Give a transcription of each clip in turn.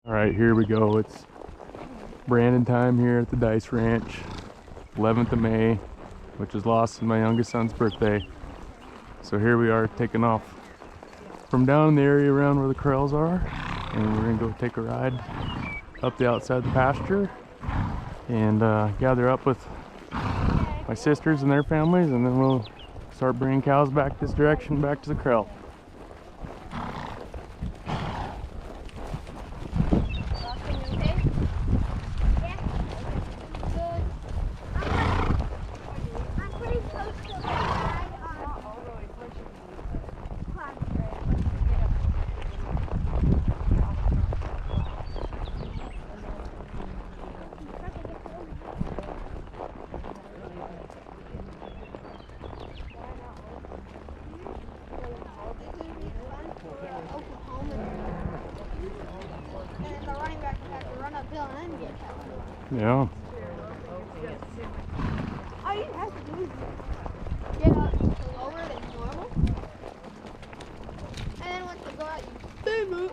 All right, here we go. It's Brandon time here at the Dice Ranch, 11th of May, which is Lawson, my youngest son's birthday. So here we are taking off from down in the area around where the corrals are, and we're gonna go take a ride up the outside of the pasture and gather up with my sisters and their families, and then we'll start bringing cows back this direction, back to the corral. Yeah. All you have to do is get up lower than normal. And then once you go out, you move.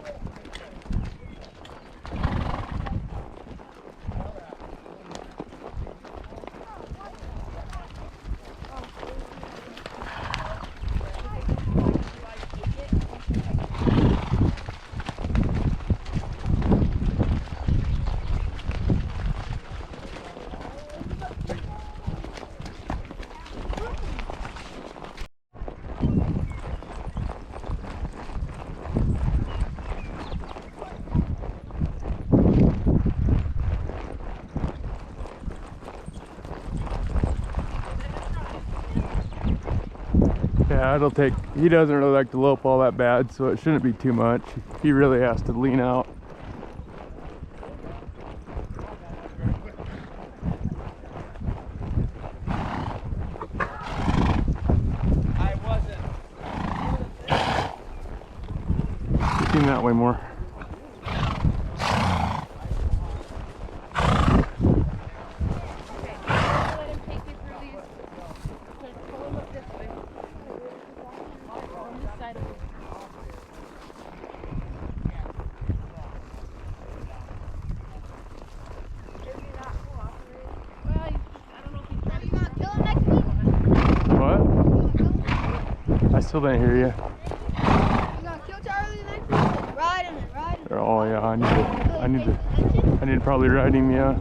Yeah, it'll take, he doesn't really like to lope all that bad, so it shouldn't be too much. He really has to lean out. I wasn't. Lean that way more. I still didn't hear you. You gonna kill Charlie next week? Ride him and ride him. Oh yeah, I need to probably ride him, yeah.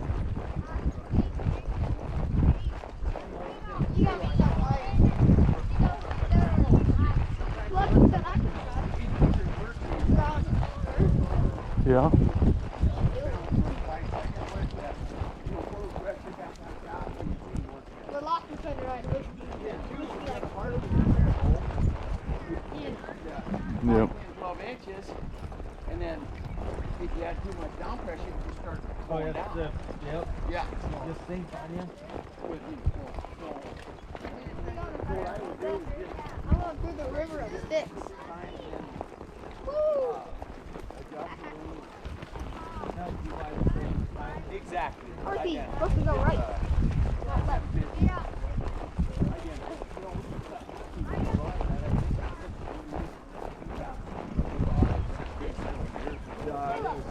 You gotta make something right. Yeah. We're locked in the right. Yep. 12 inches, and then if you had too much down pressure, you just start going down. Yep. Yeah. Just think on you. I'm going through the river of sticks. Woo! Exactly. Archie, supposed to go right. Not left. Yeah.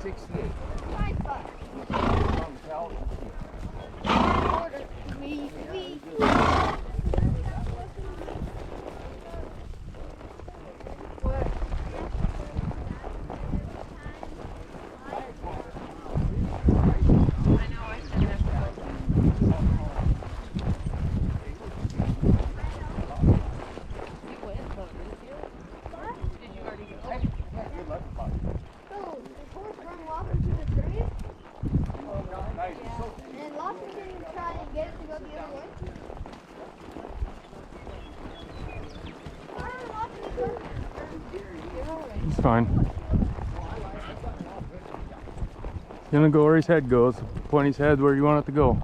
68. It's fine. He's gonna go where his head goes. Point his head where you want it to go.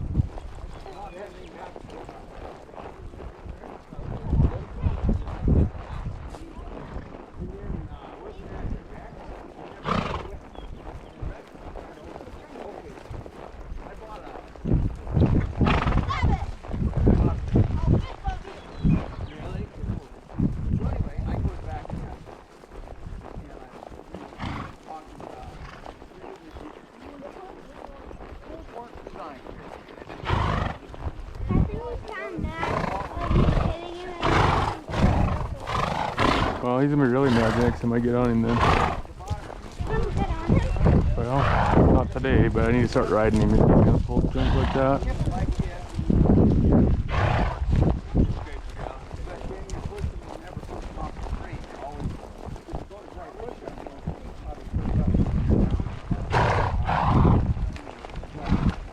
Well, he's gonna be really mad next time I get on him then. Well, not today, but I need to start riding him if he's gonna pull things like that.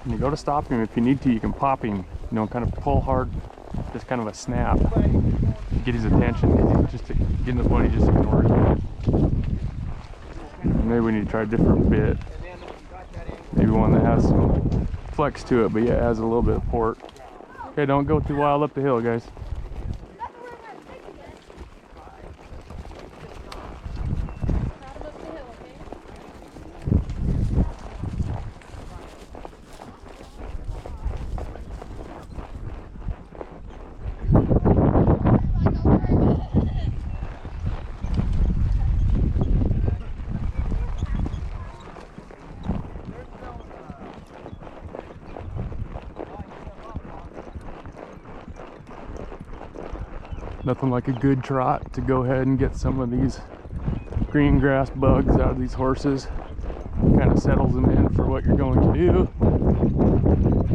When you go to stop him, if you need to, you can pop him. You know, kind of pull hard, just kind of a snap. Get his attention. Just to get in the point, he just ignores you. Maybe we need to try a different bit. Maybe one that has some flex to it, but yeah, it has a little bit of port. Okay, don't go too wild up the hill, guys. Nothing like a good trot to go ahead and get some of these green grass bugs out of these horses. Kind of settles them in for what you're going to do.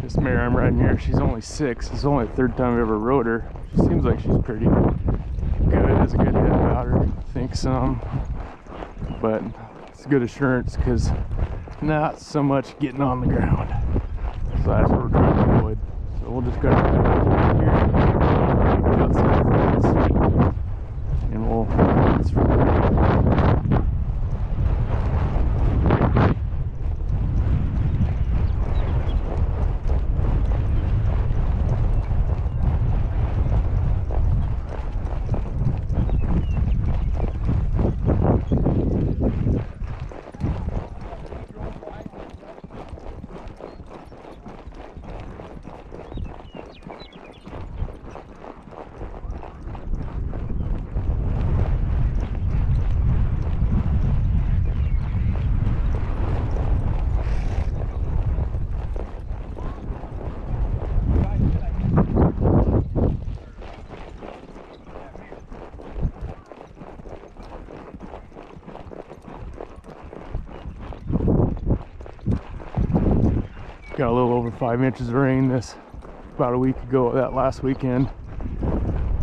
This mare I'm riding here, she's only 6. It's only the 3rd time I've ever rode her. She seems like she's pretty good, has a good head about her. I think some. But it's good assurance because not so much getting on the ground. So that's what we're trying to avoid. So we'll just go here. And we'll got a little over 5 inches of rain about a week ago, that last weekend.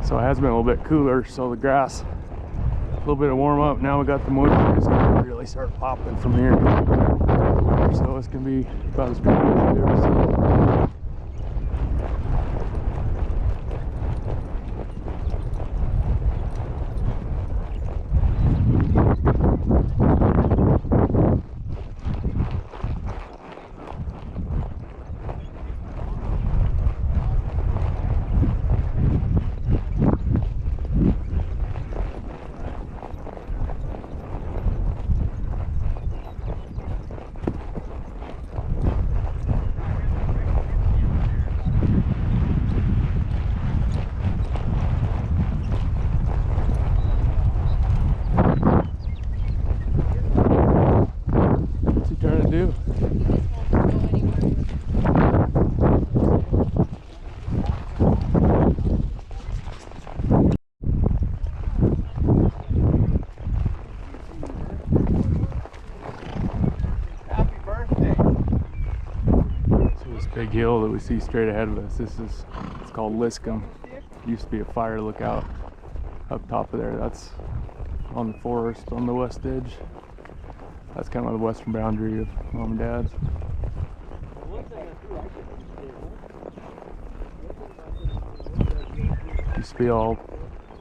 So it has been a little bit cooler, so the grass a little bit of warm up. Now we got the moisture, it's gonna really start popping from here. So it's gonna be about as dry as I've ever seen. Do. Happy birthday. So this big hill that we see straight ahead of us, it's called Liscombe. Used to be a fire lookout up top of there. That's on the forest on the west edge. That's kind of the western boundary of Mom and Dad's. Used to be all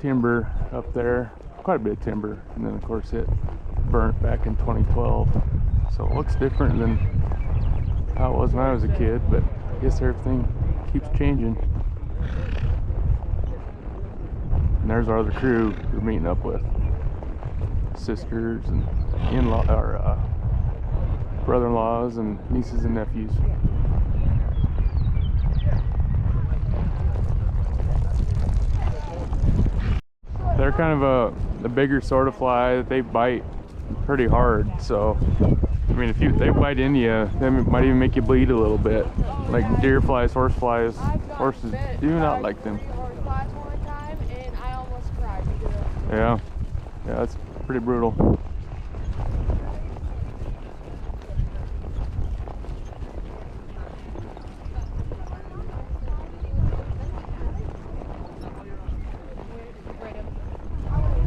timber up there, quite a bit of timber, and then of course it burnt back in 2012. So it looks different than how it was when I was a kid, but I guess everything keeps changing. And there's our other crew we're meeting up with. Sisters and in-law or brother-in-laws and nieces and nephews. They're kind of a bigger sort of fly. They bite pretty hard, so I mean, if they bite into you, they might even make you bleed a little bit. Like deer flies, horse flies, horses do not like them. Flies one time and I almost cried because Yeah. Yeah, that's pretty brutal.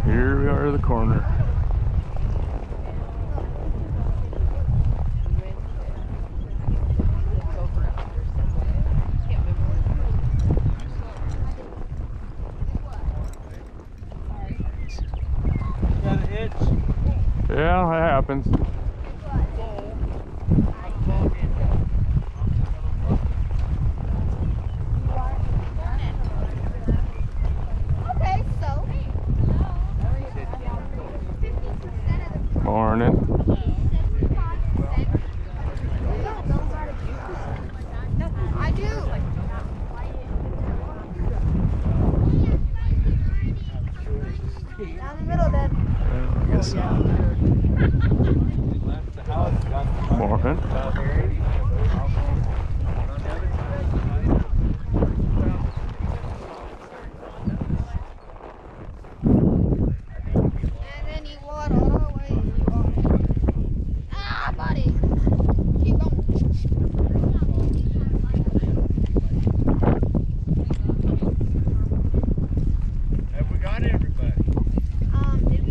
Here we are at the corner. Got an itch. Yeah, that happens. Okay, so. Morning. I do. Down the middle then. Yeah, I guess so. Morning. And then you water all the way. Ah, buddy. Keep going. Have we got everybody? Did we?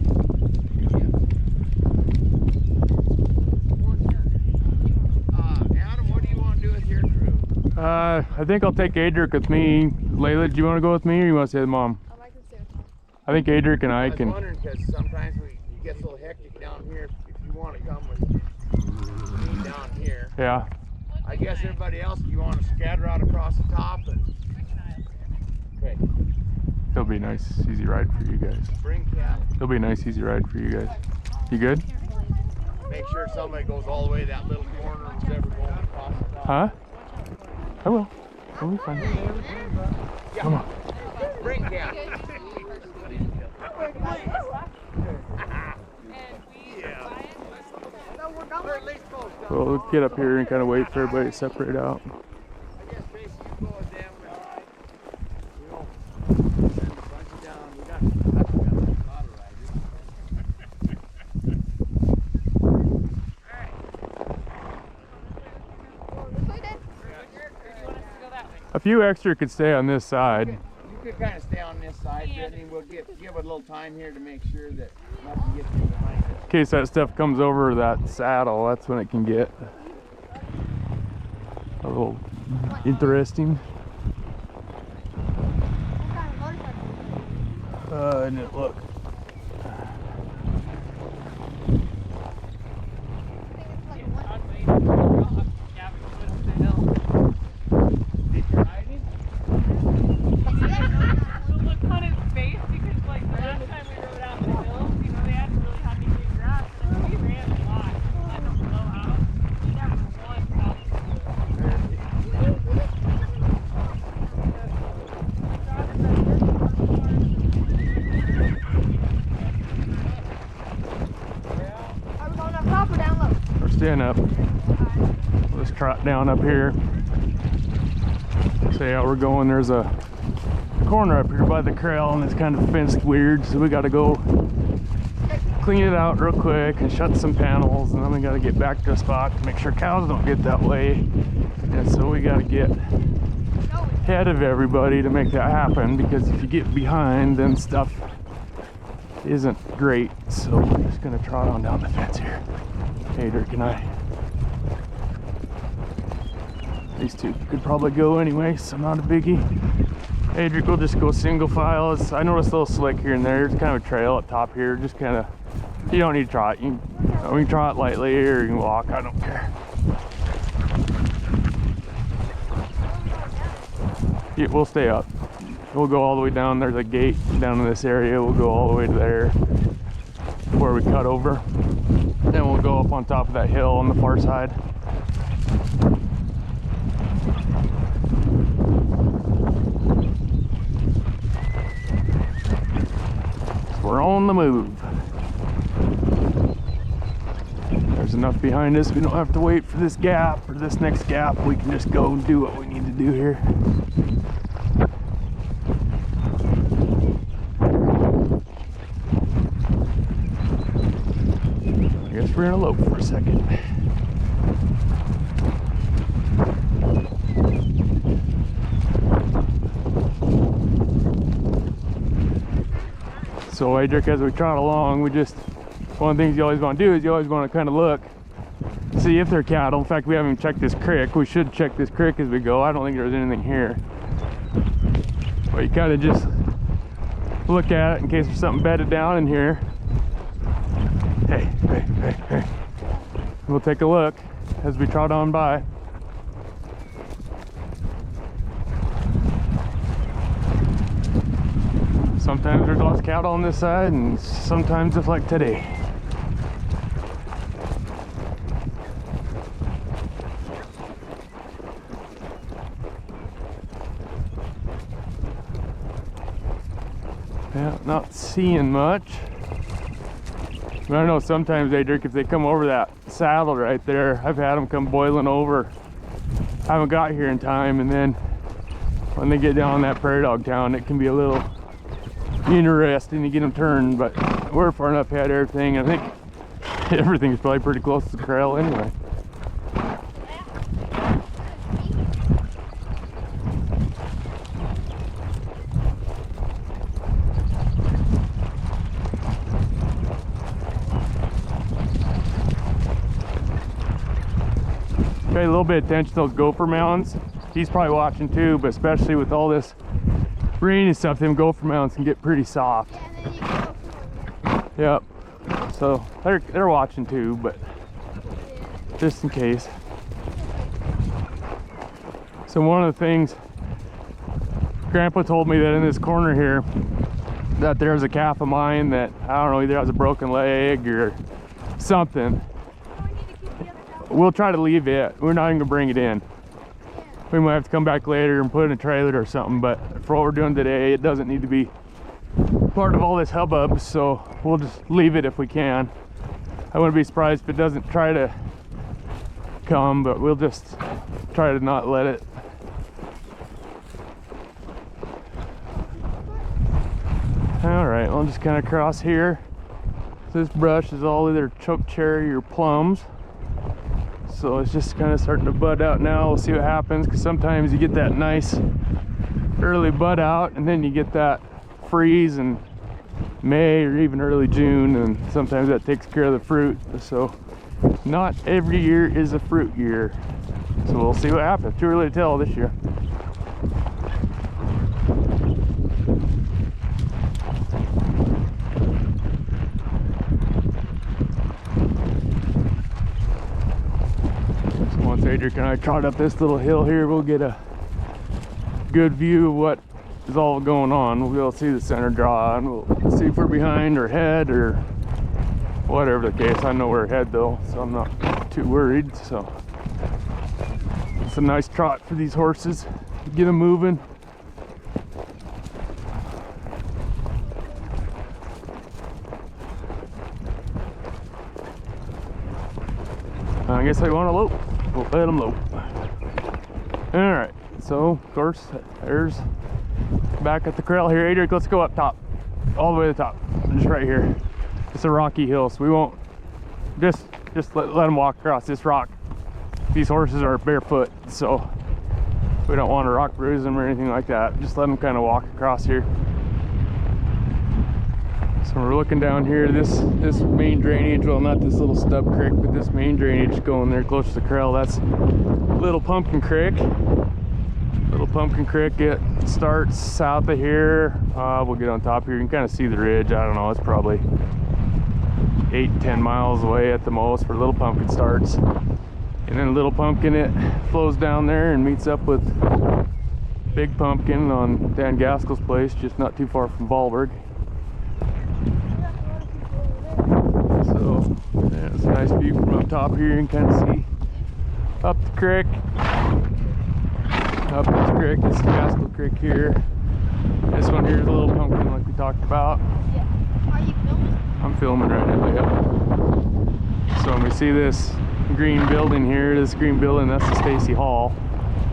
Adam, what do you want to do with your crew? I think I'll take Adric with me. Layla, do you want to go with me or you want to stay with Mom? I like to stay with Mom. I think Adric and I was can. wondering because sometimes it gets a little hectic down here. If you want to come with me down here, Yeah. I guess everybody else, you want to scatter out across the top and. Okay, It'll be a nice, easy ride for you guys. bring Cat. It'll be a nice, easy ride for you guys. You good? Make sure somebody goes all the way to that little corner who's ever going across the top. Huh? I will. I'll be fine. Come on. Bring Cat. So we're going. Or at least close down. We'll get up here and kind of wait for everybody to separate out. I guess basically you go with them and we won't send a bunch of down. We got a lot of riders. This way then. A few extra could stay on this side. You could kind of stay on this side, Brittany. We'll give it a little time here to make sure that nothing gets in behind us. In case that stuff comes over that saddle, that's when it can get a little interesting. What kind of motorcycle? And it look. I think it's like a one. Did you ride it? The look on his face because like the last time we rode out the hills, you know, they had really hardly any grass and we ran a lot. I don't know how. We never once got Are we going up top or down low? We're staying up. Let's trot down up here. So yeah, we're going. There's a corner up here by the corral and it's kind of fenced weird, so we got to go clean it out real quick and shut some panels, and then we got to get back to a spot to make sure cows don't get that way. And so we got to get ahead of everybody to make that happen, because if you get behind then stuff isn't great. So we're just gonna trot on down the fence here. Adric and I. These two could probably go anyway, so not a biggie. Adric will just go single file. I noticed a little slick here and there. There's kind of a trail up top here. Just kind of, you don't need to trot. We can trot lightly or you can walk. I don't care. Yeah, we'll stay up. We'll go all the way down. There's a gate down in this area. We'll go all the way to there where we cut over. Then we'll go up on top of that hill on the far side. We're on the move. There's enough behind us. We don't have to wait for this gap or this next gap. We can just go and do what we need to do here. think we're gonna lope for a second. So Adric, as we trot along, one of the things you always want to do is you always want to kind of look, see if they're cattle. In fact, we haven't even checked this creek. We should check this creek as we go. I don't think there's anything here. But you kind of just look at it in case there's something bedded down in here. Hey. We'll take a look as we trot on by. Sometimes there's lots of cattle on this side, and sometimes it's like today. Yeah, not seeing much. But I know sometimes they drink, if they come over that saddle right there, I've had them come boiling over. I haven't got here in time, and then when they get down that prairie dog town, it can be a little interesting to get them turned, but we're far enough ahead of everything. I think everything's probably pretty close to the corral anyway. Pay a little bit of attention to those gopher mounds. He's probably watching too, but especially with all this rain and stuff, them gopher mounds can get pretty soft. Yeah, and then you go from over. Yep. So they're watching too, but just in case. So one of the things Grandpa told me that in this corner here, that there's a calf of mine that, I don't know, either has a broken leg or something. Oh, we need to keep the other dog. We'll try to leave it. We're not even gonna bring it in. We might have to come back later and put it in a trailer or something, but for what we're doing today, it doesn't need to be part of all this hubbub, so we'll just leave it if we can. I wouldn't be surprised if it doesn't try to come, but we'll just try to not let it. All right, I'll just kind of cross here. This brush is all either choke cherry or plums. So it's just kind of starting to bud out now. We'll see what happens, because sometimes you get that nice early bud out, and then you get that freeze in May or even early June, and sometimes that takes care of the fruit. So not every year is a fruit year. So we'll see what happens. Too early to tell this year. Once Adric and I trot up this little hill here, we'll get a good view of what is all going on. We'll be able to see the center draw, and we'll see if we're behind or ahead or whatever the case. I know we're ahead though, so I'm not too worried. So it's a nice trot for these horses. Get them moving. I guess they want to lope. We'll let them lope. All right, so of course there's back at the corral here. Adric, let's go up top, all the way to the top, just right here. It's a rocky hill, so we won't just let them walk across this rock. These horses are barefoot, so we don't want to rock bruise them or anything like that. Just let them kind of walk across here. So we're looking down here, this main drainage, well, not this little stub creek, but this main drainage going there close to the corral. That's Little Pumpkin Creek. Little Pumpkin Creek, it starts south of here. We'll get on top here. You can kind of see the ridge. I don't know, it's probably 8-10 miles away at the most where Little Pumpkin starts. And then Little Pumpkin, it flows down there and meets up with Big Pumpkin on Dan Gaskell's place, just not too far from Valberg. So yeah, it's a nice view from up top here. You can kind of see up the creek, up this creek. This is Gaskell Creek here. This one here is a Little Pumpkin, like we talked about. Yeah. Are you filming? I'm filming right now. Yeah. So when we see this green building here, this green building, that's the Stacy Hall.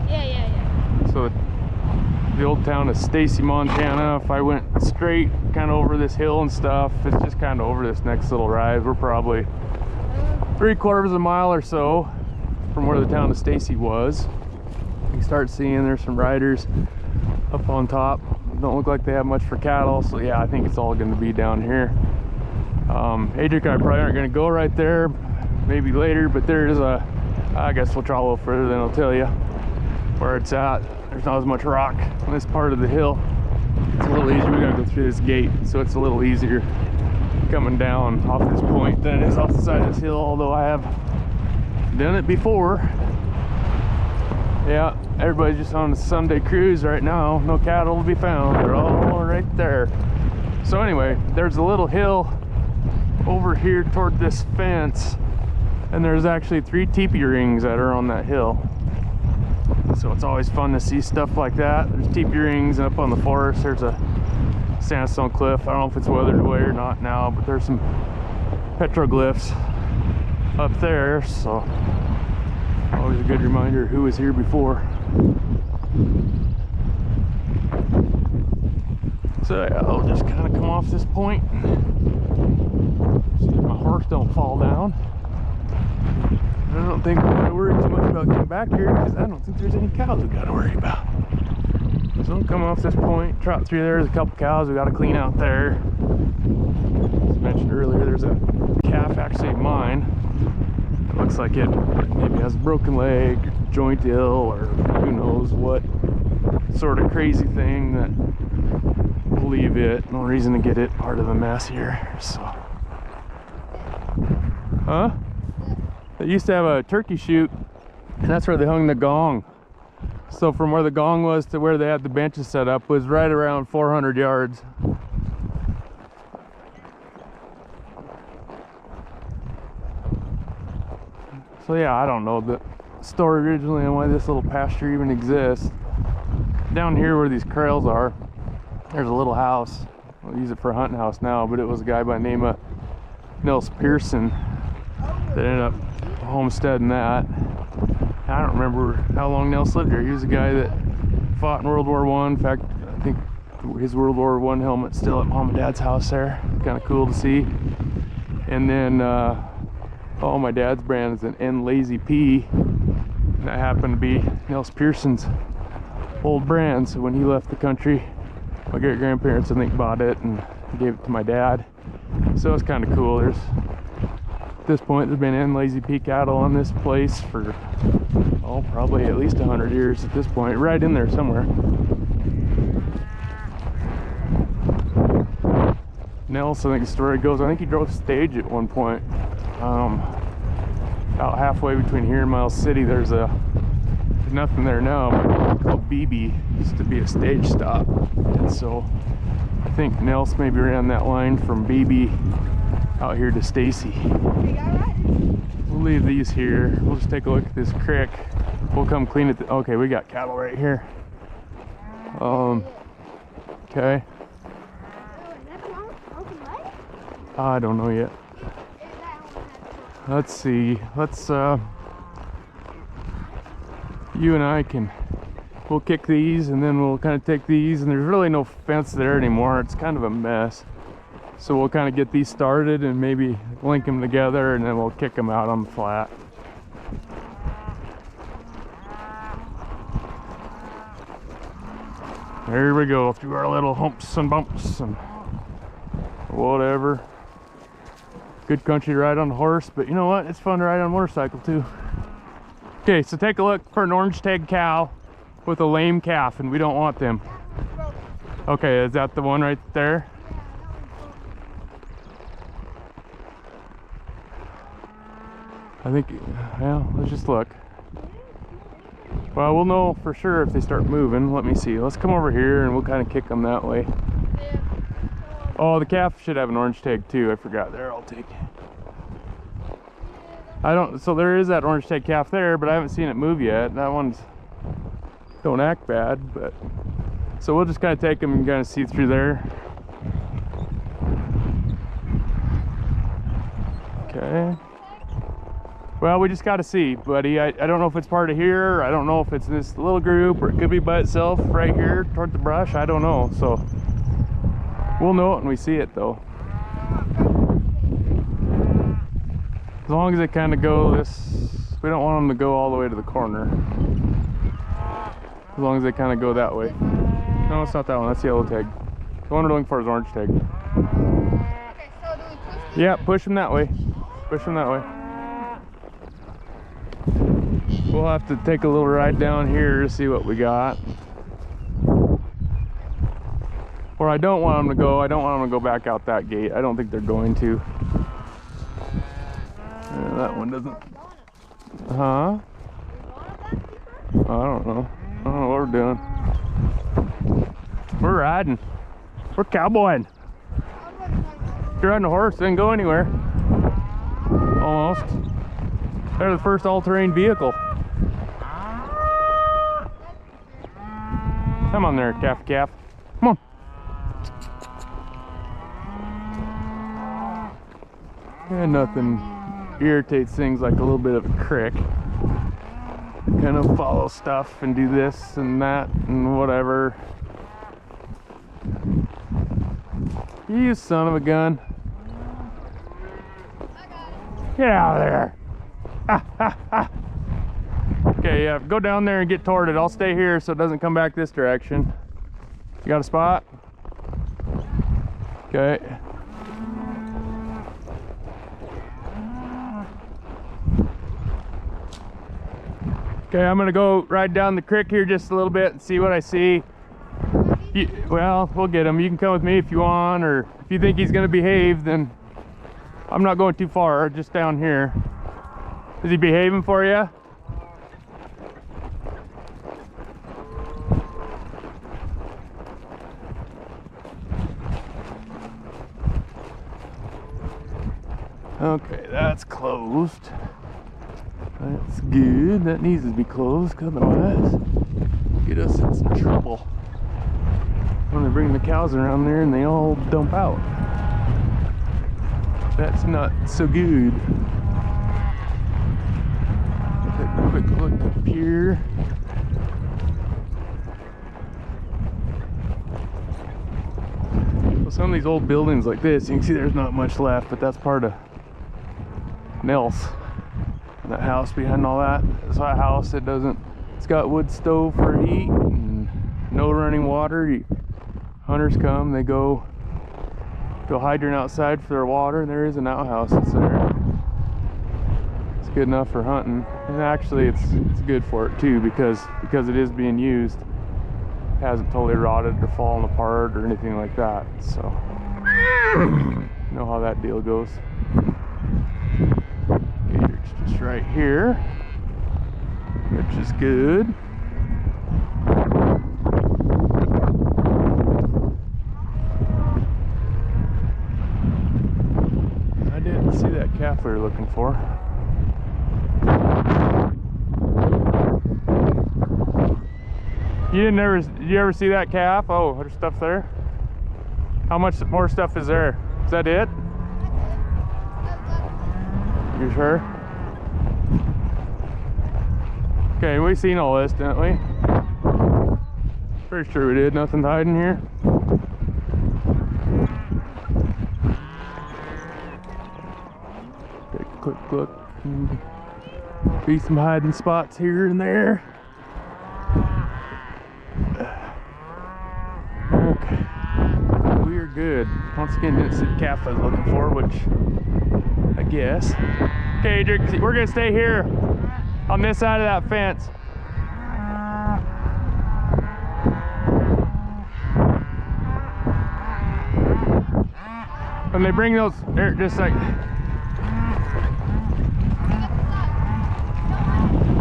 Yeah. So the old town of Stacy, Montana. If I went straight kind of over this hill and stuff, it's just kind of over this next little rise. We're probably 3/4 of a mile or so from where the town of Stacy was. You start seeing there's some riders up on top. Don't look like they have much for cattle, so yeah, I think it's all going to be down here. Adric and I probably aren't going to go right there, maybe later, but there is a, I guess we'll try a little further, then I'll tell you where it's at. There's not as much rock on this part of the hill. It's a little easier. We gotta go through this gate, so it's a little easier coming down off this point than it is off the side of this hill, although I have done it before. Yeah, everybody's just on a Sunday cruise right now. No cattle to be found. They're all right there. So anyway, there's a little hill over here toward this fence, and there's actually 3 teepee rings that are on that hill. So it's always fun to see stuff like that. There's teepee rings, and up on the forest there's a sandstone cliff. I don't know if it's weathered away or not now, but there's some petroglyphs up there, so always a good reminder who was here before. So yeah, I'll just kind of come off this point, see if my horse don't fall down. I don't think we gotta worry too much about getting back here, because I don't think there's any cows we gotta worry about. So we'll come off this point, trot through there. There's a couple cows we gotta clean out there. As I mentioned earlier, there's a calf actually of mine. It looks like it maybe has a broken leg, joint ill, or who knows what sort of crazy thing that will leave it. No reason to get it part of the mess here, so. Huh? They used to have a turkey chute, and that's where they hung the gong. So from where the gong was to where they had the benches set up was right around 400 yards. So yeah, I don't know the story originally on why this little pasture even exists. Down here where these corrals are, there's a little house. We'll use it for a hunting house now, but it was a guy by the name of Nels Pearson that ended up homesteading that. I don't remember how long Nels lived here. He was a guy that fought in World War I. In fact, I think his World War I helmet's still at Mom and Dad's house there. Kind of cool to see. And then my dad's brand is an N Lazy P, and that happened to be Nels Pearson's old brand. So when he left the country, my great grandparents I think bought it and gave it to my dad. So it's kind of cool. There's at this point there's been N Lazy P cattle on this place for probably at least 100 years at this point, right in there somewhere. Nels, I think the story goes, I think he drove stage at one point. About halfway between here and Miles City, there's nothing there now, but called BB. Used to be a stage stop, and so I think Nels maybe ran that line from BB out here to Stacy. We'll leave these here. We'll just take a look at this creek. We'll come clean it. Okay, we got cattle right here. Okay. I don't know yet. Let's see. Let's you and I we'll kick these, and then we'll kind of take these, and there's really no fence there anymore. It's kind of a mess. So we'll kind of get these started and maybe link them together, and then we'll kick them out on the flat. There we go, through our little humps and bumps and whatever. Good country to ride on the horse, but you know what? It's fun to ride on a motorcycle too. Okay, so take a look for an orange tag cow with a lame calf, and we don't want them. Okay, is that the one right there? I think, well, let's just look. Well, we'll know for sure if they start moving. Let me see. Let's come over here and we'll kind of kick them that way. Oh, the calf should have an orange tag too. I forgot. There, I'll take it. So there is that orange tag calf there, but I haven't seen it move yet. That one's don't act bad, but so we'll just kind of take them and kind of see through there. Okay. Well, we just got to see, buddy. I don't know if it's part of here. I don't know if it's this little group, or it could be by itself right here toward the brush. I don't know. So we'll know it when we see it, though. As long as they kind of go this, we don't want them to go all the way to the corner. As long as they kind of go that way. No, it's not that one. That's the yellow tag. The one we're looking for is orange tag. Okay, so do we push? Yeah, push them that way. Push them that way. We'll have to take a little ride down here to see what we got. Where I don't want them to go, I don't want them to go back out that gate. I don't think they're going to. Yeah, that one doesn't. Huh? I don't know. I don't know what we're doing. We're riding. We're cowboying. If you're riding a horse, they didn't go anywhere. Almost. They're the first all-terrain vehicle. Come on there, calf. Come on. Yeah, nothing irritates things like a little bit of a crick. Kind of follow stuff and do this and that and whatever. You son of a gun. Get out of there. Okay, yeah, go down there and get toward it. I'll stay here so it doesn't come back this direction. You got a spot? Okay. Okay, I'm gonna go ride down the creek here just a little bit and see what I see. Well, we'll get him. You can come with me if you want, or if you think he's gonna behave, then I'm not going too far, just down here. Is he behaving for you? Okay, that's closed. That's good. That needs to be closed, because otherwise get us in some trouble when they bring the cows around there and they all dump out. That's not so good. Take a quick look up here. Well, some of these old buildings like this, you can see there's not much left, but that's part of Nels. That house behind all that, it's a house that doesn't, it's got wood stove for heat and no running water. Hunters come, they go to a hydrant outside for their water, and there is an outhouse that's there. It's good enough for hunting, and actually it's good for it too, because it is being used. It hasn't totally rotted or fallen apart or anything like that, so you know how that deal goes. Just right here, which is good. I didn't see that calf we were looking for. Did you ever see that calf? Oh, there's stuff there. How much more stuff is there? Is that it? You sure? Okay, we seen all this, didn't we? Pretty sure we did. Nothing hiding here. Take a quick look. Be some hiding spots here and there. Okay, we are good. Once again, didn't see the calf I was looking for, which I guess. Okay, Adric, we're gonna stay here on this side of that fence. When they bring those, they're just like,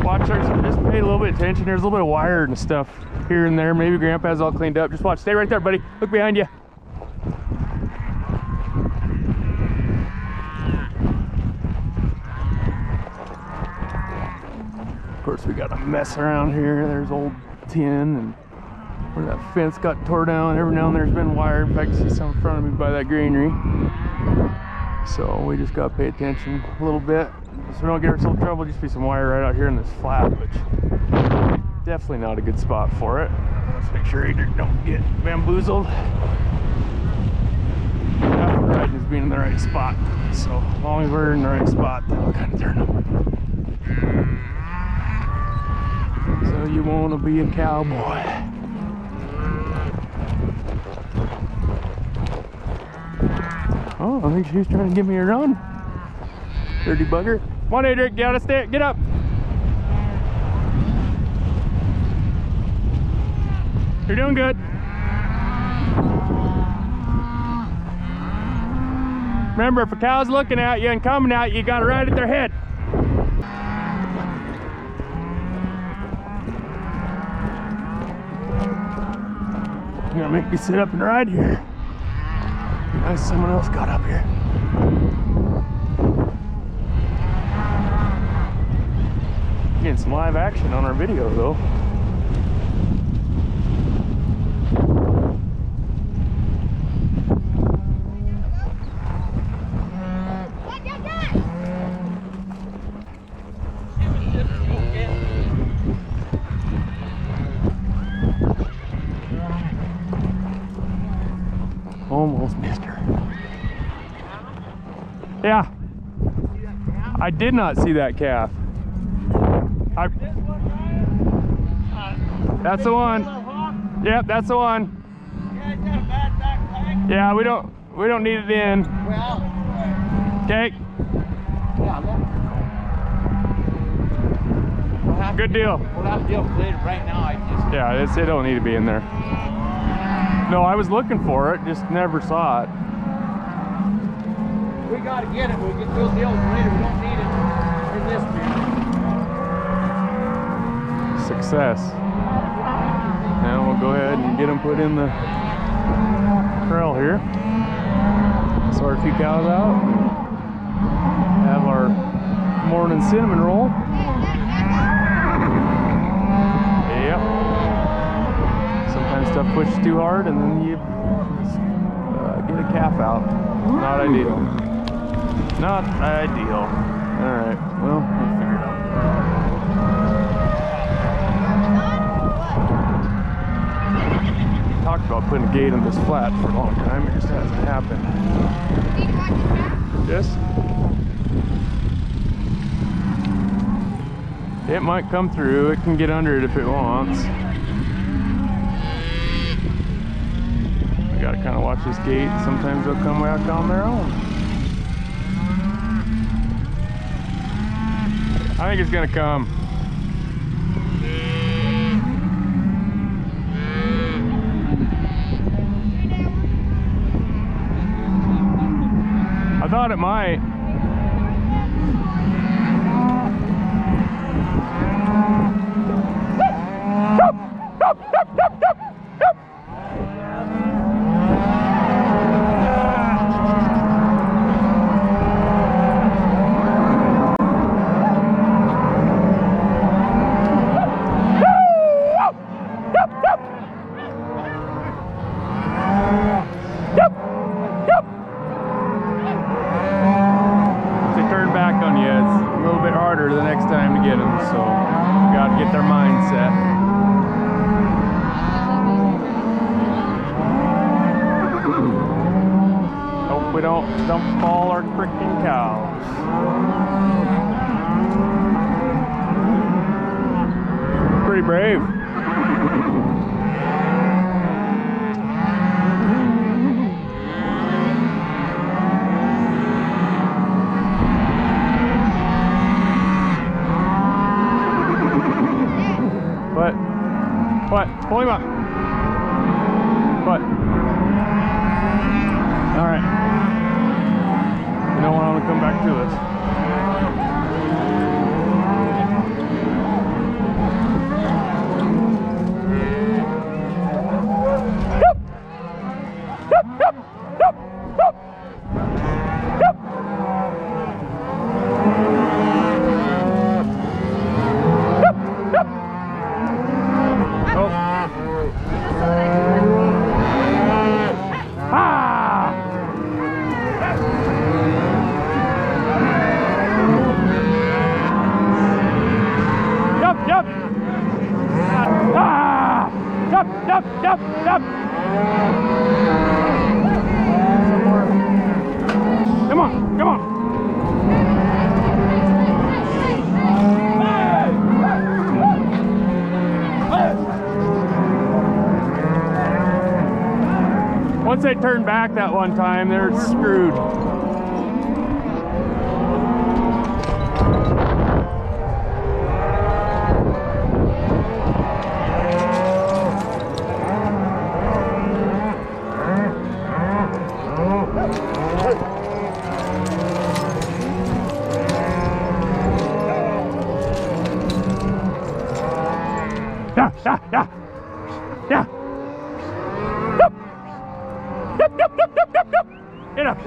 watch, just pay a little bit of attention. There's a little bit of wire and stuff here and there. Maybe Grandpa has all cleaned up. Just watch, stay right there, buddy. Look behind you. Of course, we got a mess around here. There's old tin and where that fence got tore down. Every now and there's been wire. In fact, I see some in front of me by that granary. So we just gotta pay attention a little bit so we don't get ourselves in trouble. Just be some wire right out here in this flat, which definitely not a good spot for it. Let's make sure Adrian don't get bamboozled. That one right important is being in the right spot. So as long as we're in the right spot, that'll kind of turn them. So you want to be a cowboy. Oh, I think she was trying to give me a run. Dirty bugger. Come on, Adric, get out of stay. Get up. You're doing good. Remember, if a cow's looking at you and coming at you, you got it right at their head. You're gonna make me sit up and ride here. Nice, someone else got up here. Getting some live action on our video though. Almost missed her. Yeah. I did not see that calf. That's the one. Yep, that's the one. Yeah, we don't need it in. Okay. Good deal. We'll have to deal with it right now. Yeah, it don't need to be in there. No, I was looking for it, just never saw it. We gotta get it. We'll deal with it later. We don't need it in this bin. Success. Now we'll go ahead and get them put in the corral here. Sort a few cows out. Have our morning cinnamon roll. Yep. Sometimes stuff pushes too hard and then you get a calf out. Not ideal. Not ideal. Alright, well, we'll figure it out. Talked about putting a gate on this flat for a long time, it just hasn't happened. Yes? It might come through, it can get under it if it wants. I gotta kind of watch this gate, sometimes they'll come out on their own. I think it's gonna come. I thought it might. The next time to get them, so we gotta get their mindset. Hope we don't dump all our freaking cows. Pretty brave. What? Pull him up. What? Alright. We don't want him to come back to us. Yep. Come on. Once they turned back that one time, they're screwed. Yeah, yeah, yeah. Yeah. Yup. Yup, yup, yup, yup, yup, yup. Get up.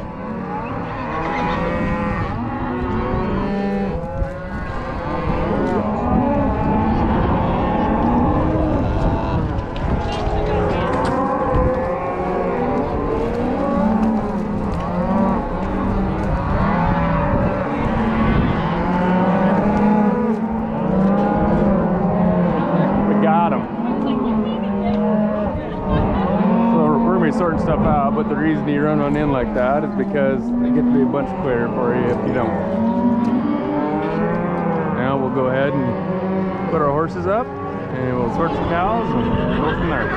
Sorting stuff out, but the reason you run one in like that is because they get to be a bunch quicker for you if you don't. Now we'll go ahead and put our horses up and we'll sort some cows and go from there.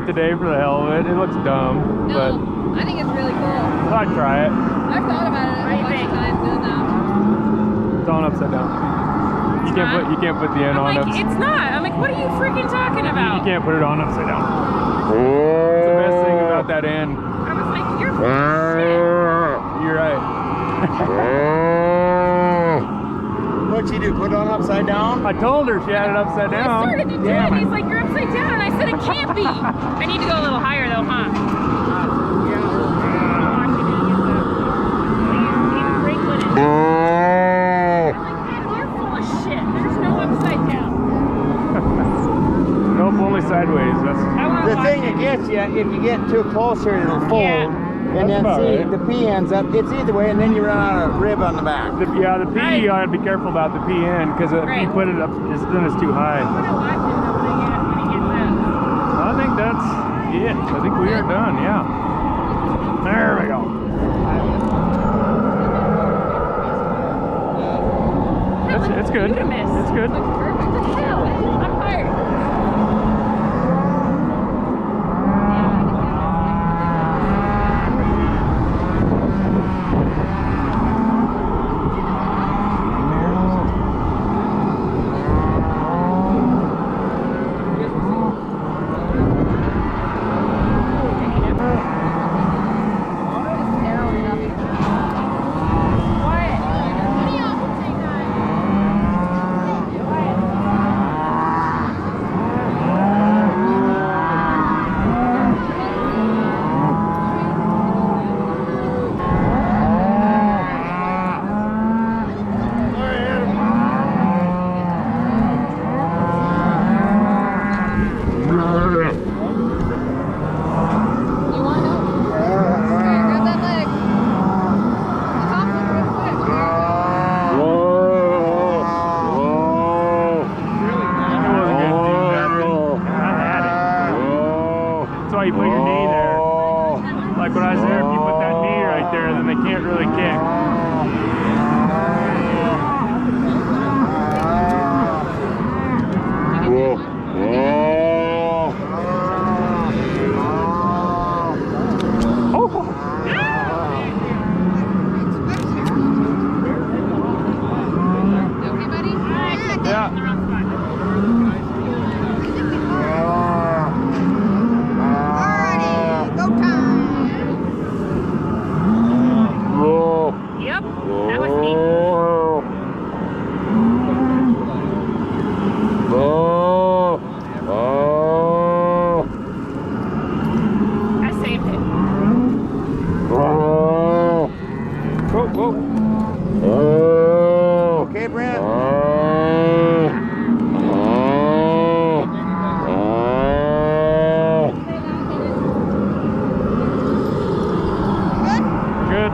Today for the hell of it. It looks dumb, but I think it's really cool. I'd try it. I've thought about it a bunch of times doing that. It's on upside down. You can't put the end on like, upside. It's not. I'm like, what are you freaking talking about? You can't put it on upside down. It's the best thing about that end. I was like, you're shit. You're right. What'd you do? Put it on upside down? I told her she had it upside down. I started to do it. He's like, you're upside down. I said, it can't be. I need to go a little higher though, huh? Nope, only sideways. The thing that gets you, if you get too close here, it'll fold. Yeah. And That's then see, right. the P ends up, it's either way, and then you run out of rib on the back. The P, you gotta be careful about the P end, because if you put it up, then it's too high. I'm gonna watch it though when he gets that. I think that's it. I think we are done, yeah. There we go. It's good. It's good. Perfect. I'm tired. Brent? Good.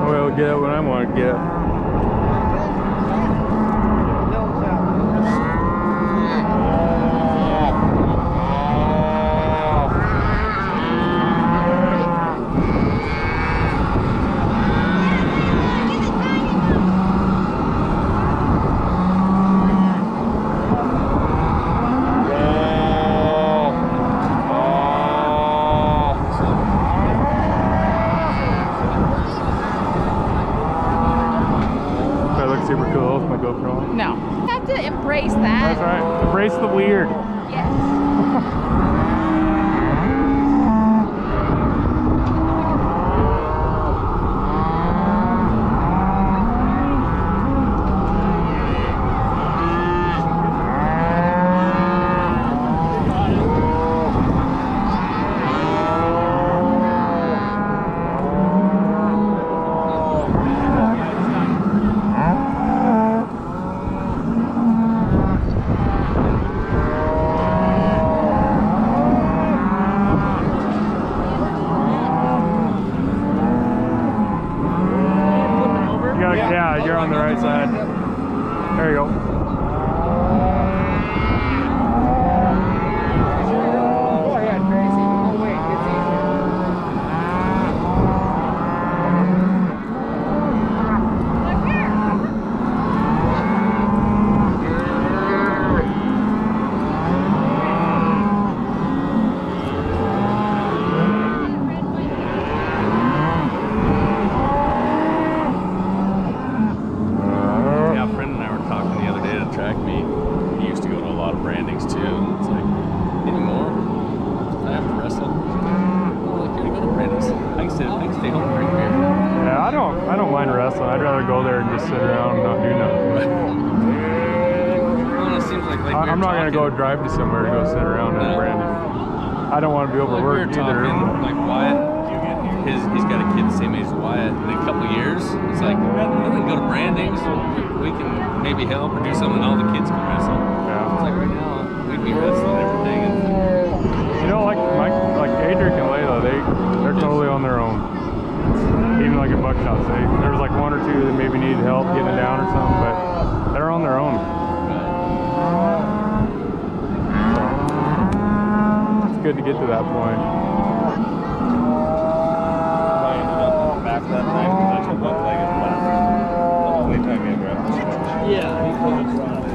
Well, get it when I want to get it. Do I look super cool with my GoPro? No. You have to embrace That's that. right. Embrace the weird. Yes. Yeah, you're on the right side. There you go. Go ahead, Tracy. Oh, wait, it's easier. Yeah, a friend and I were talking the other day to track me. He used to go to a lot of brandings too. It's like, anymore? I have to wrestle. Oh, look, here to go to brandings. I can stay home and drink beer. Yeah, I don't mind wrestling. I'd rather go there and just sit around and not do nothing. Well, it seems like I'm not gonna go drive to somewhere to go sit around and branding. I don't want to be overworked either. Like Wyatt, he's got a kid the same age as Wyatt. In a couple of years, it's like we can go to brandings. We can maybe help or do something. And all the kids can wrestle. Yeah. It's like right now we'd be wrestling everything. And You know, like Adric and Layla, they're totally on their own. Even like at buckshots, there was like one or two that maybe needed help getting it down or something, but they're on their own. It's good to get to that point. I ended up back that night because I took one leg and left. The only time he ever had to switch. Yeah, he couldn't run it.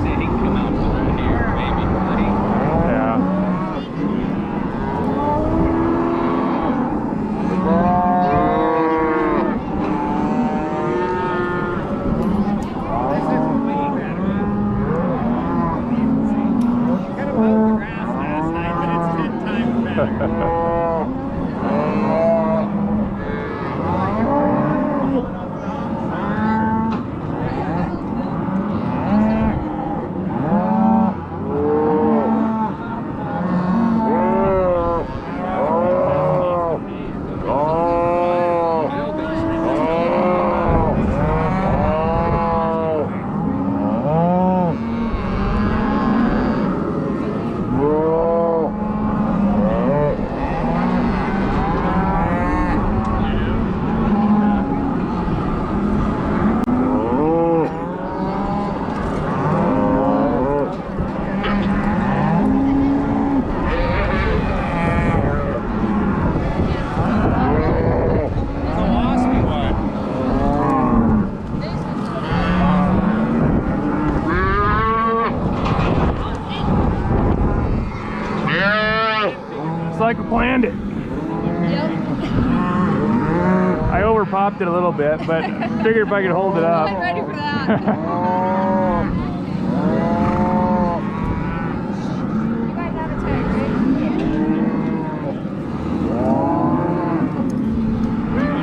He can come out to right here, maybe. Yeah. Kind of mowed the grass last night, but it's 10 times better. Like we planned it. I overpopped it a little bit, but figured if I could hold it up. I'm ready for that. You guys have a tag, right?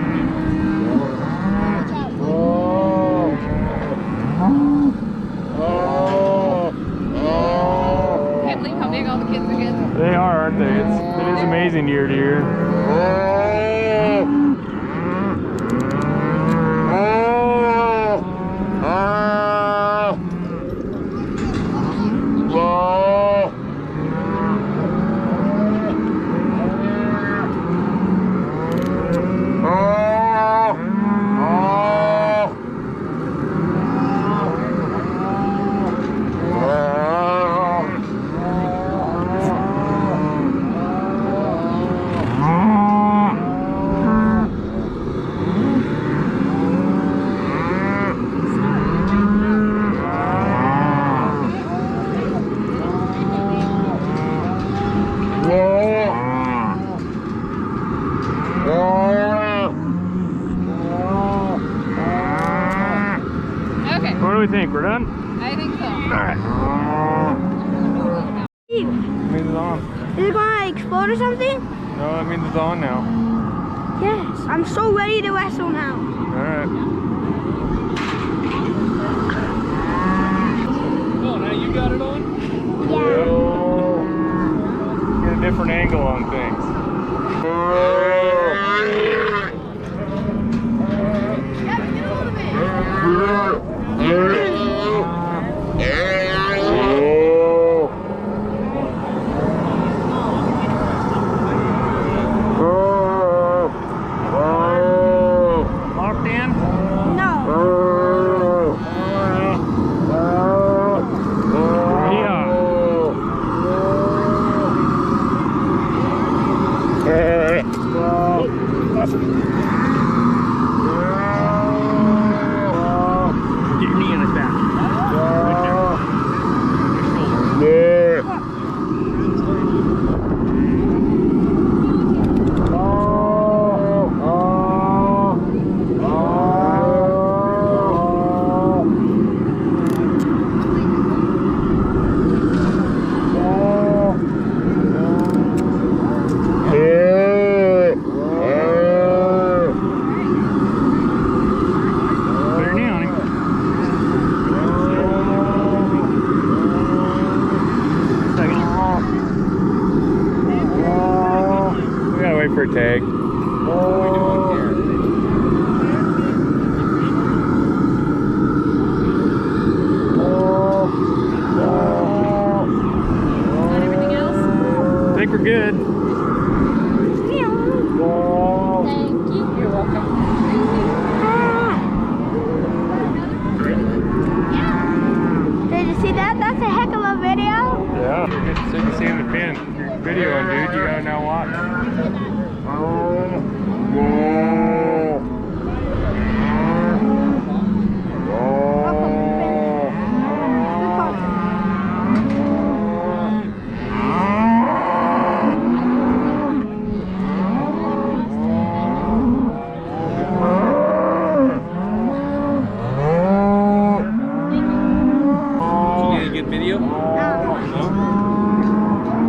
do we think? We're done? I think so. Alright. It Means it's on. gonna explode or something? No, that means it's on now. Yes, I'm so ready to wrestle now. Alright. Oh, now you got it on? Yeah. Get a different angle on things. Locked in? No. Yeah. Get your knee on his back. Right there. Your shoulder. Put your knee on him. Second. We gotta wait for a tag. Everything else? I think we're good. Thank you. You're welcome. Did you see that? That's a heck of a video. Yeah. You're good to see in the pin. Your video on, dude. You gotta now watch. Did you get a good video?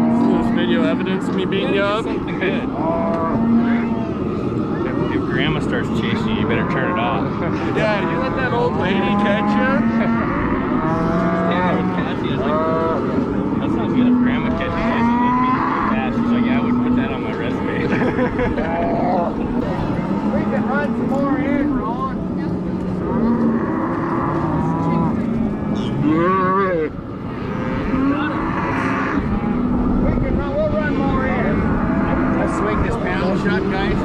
Is this video evidence of me beating you up? Something good. If grandma starts chasing you, you better turn it off. Dad, you let that old lady catch you? Yeah, with Cassie, I was like, that's not good. If grandma catches you, she needs me fast. She's like, yeah, I wouldn't put that on my resume. We can run some more in, Ron. We'll run more in. Let's swing this panel shut, guys.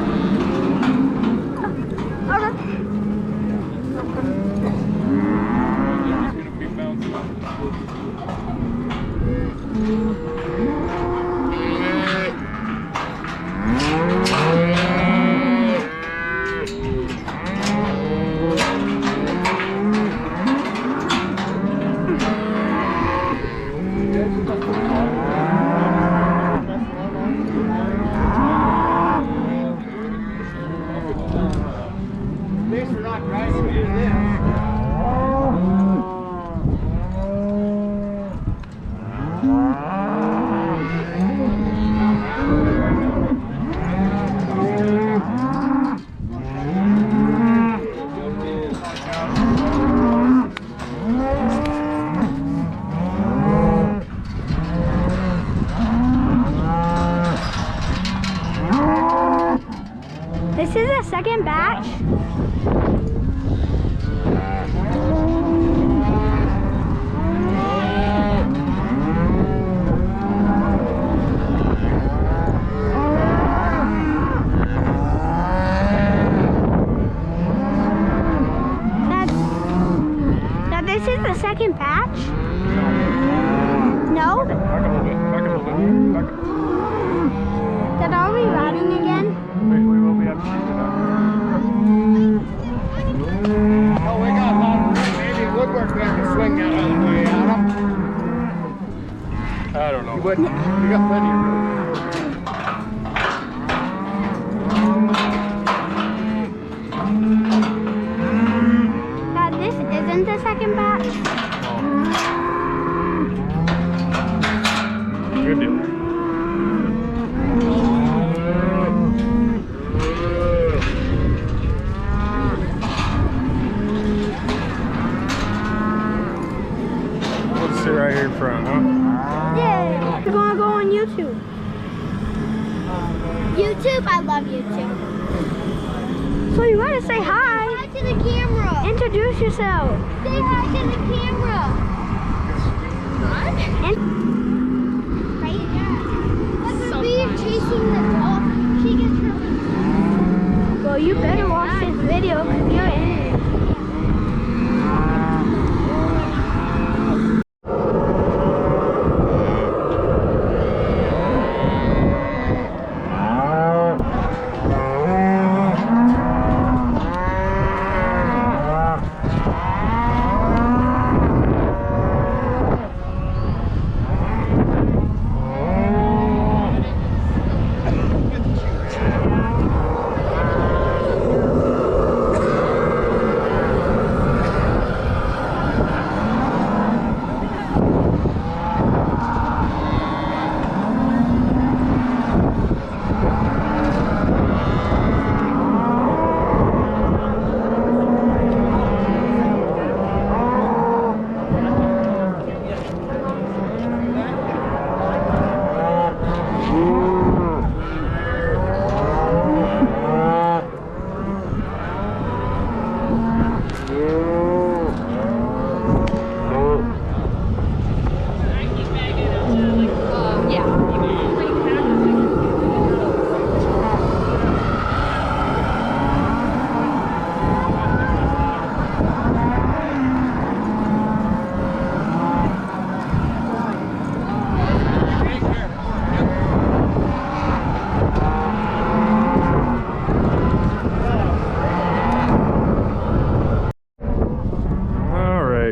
At least we're not driving through this. This is the second batch. Now this is the second batch? No? Back a little bit. Back a little bit. Back a... Then are we riding again? We will be after she's done. Oh, we got a lot of room. Maybe woodwork we have to swing that other way, Adam. I don't know. You wouldn't. We got plenty of room. Now this isn't isn't the second batch. Good deal. We'll just sit right here in front, huh? Yeah, we're gonna go on YouTube. YouTube, I love YouTube. So you gotta say hi. Hi to the camera. Introduce yourself. Say hi to the camera. What? Right there. Look, so we're chasing the dog. She gets her. Well, you better watch this video because you're in it.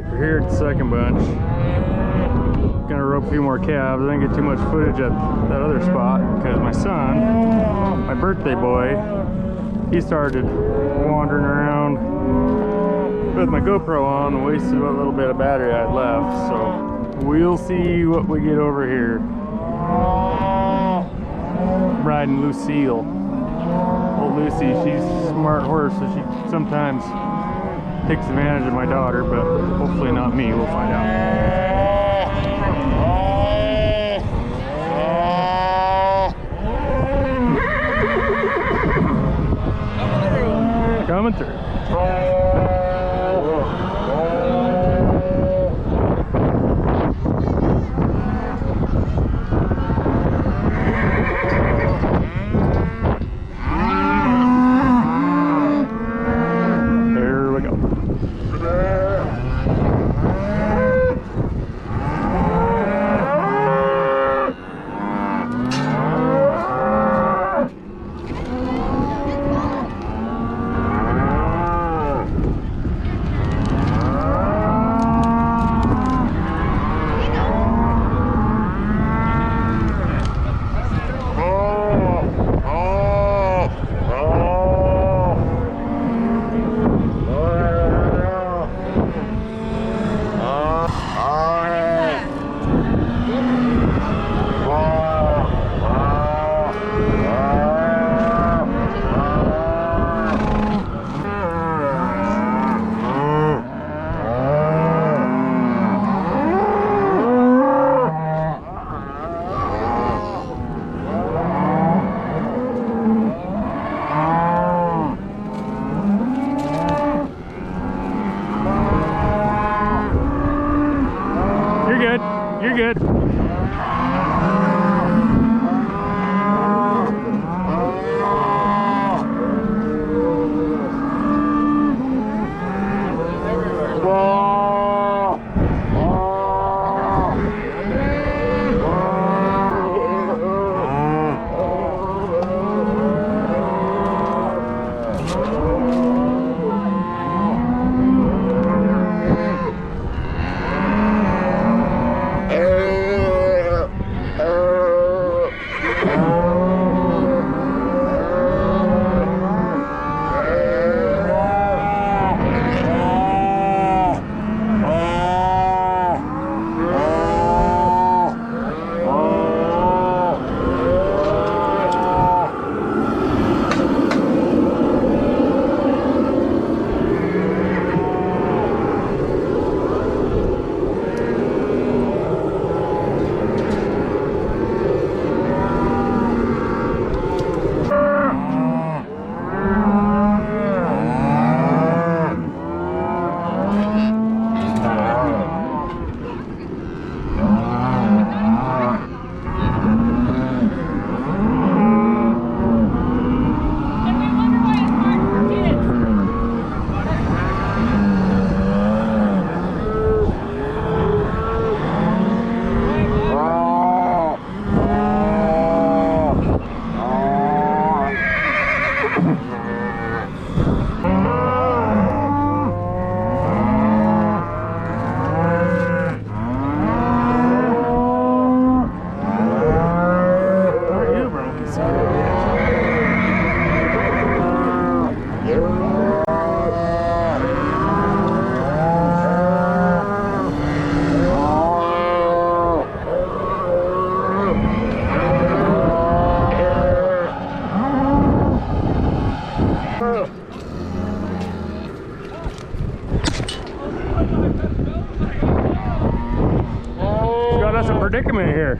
We're here at the second bunch. Gonna rope a few more calves. I didn't get too much footage at that other spot because my son, my birthday boy, he started wandering around with my GoPro on and wasted a little bit of battery I had left. So we'll see what we get over here. Riding Lucille. Old Lucy, she's a smart horse, so she sometimes takes advantage of my daughter, but hopefully not me. We'll find out. Coming through. You're good. Got us a predicament here.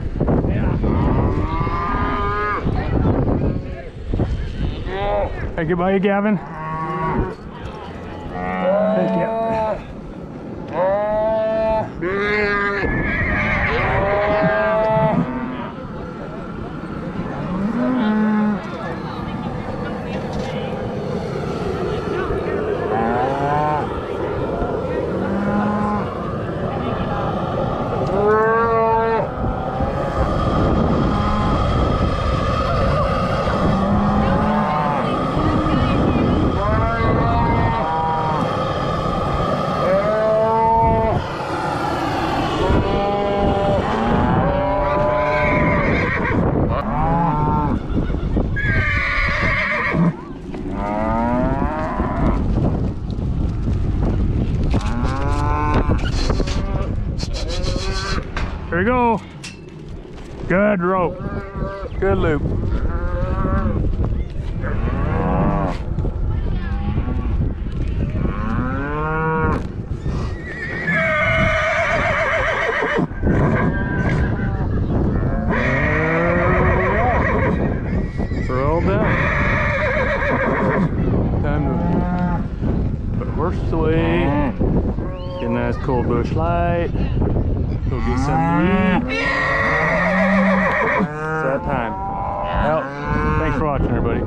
Thank you, buddy, Gavin. Thank you. Here we go. Good rope. Good loop. Roll down. Time to put horses away. Get a nice cold bush light. Go get something to eat. It's that time. Well, thanks for watching, everybody.